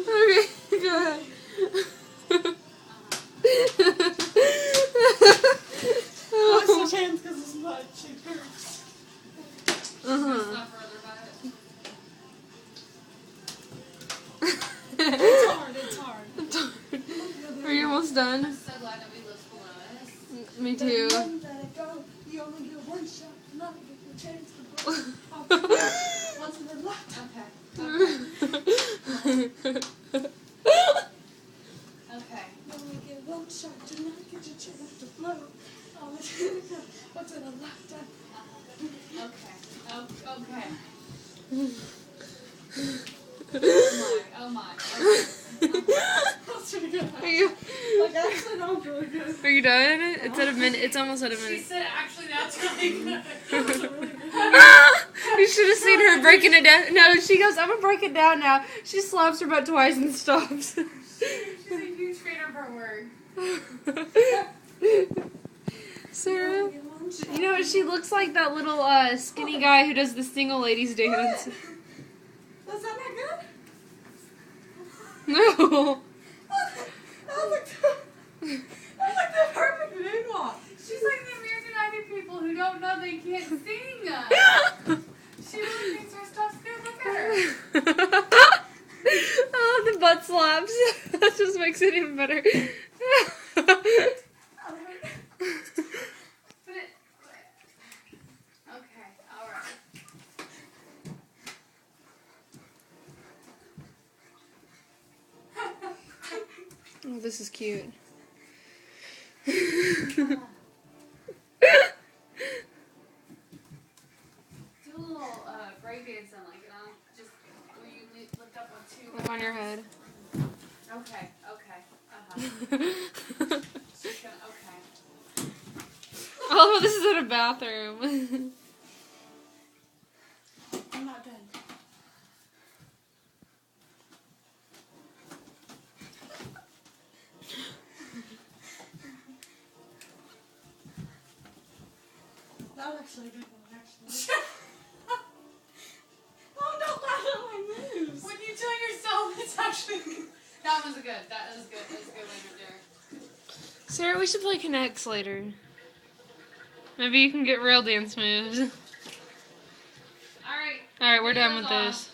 Okay, go ahead. Wash your hands because it's mud. She hurts. It's hard. Are you almost done? I'm so glad nobody lives below us. Me too. You only get one shot tonight. Get your chance to blow. Once in a lifetime. Okay. You only get one shot tonight. Get your chance to blow. Once in a lifetime. Okay. Oh my. That's pretty good. Are you? Like, actually, that was really good. Are you done? It's at a minute. It's almost at a She minute. said actually that's really good. You should have seen her breaking it down. No, she goes, I'm gonna break it down now. She slaps her butt twice and stops. She's a huge fan of her work. Sarah, you know what? She looks like that little skinny guy who does the single ladies dance. Does that not good? No. That was like the perfect moonwalk. She's like the American Idol people who don't know they can't sing. She really thinks her stuff's good. Look at her. Oh, the butt slaps. That just makes it even better. Okay, alright. Oh, this is cute. Do a little breakdance and like, just where you lift up on two. On your head. Okay. She's gonna, okay. Oh, this is in a bathroom. I'm not done. That was actually a good one, actually. Oh, don't laugh at my moves. When you tell yourself it's actually that was good. That was good. That was a good way to do it. Sarah, we should play Connects later. Maybe you can get real dance moves. Alright. Alright, we're done with this.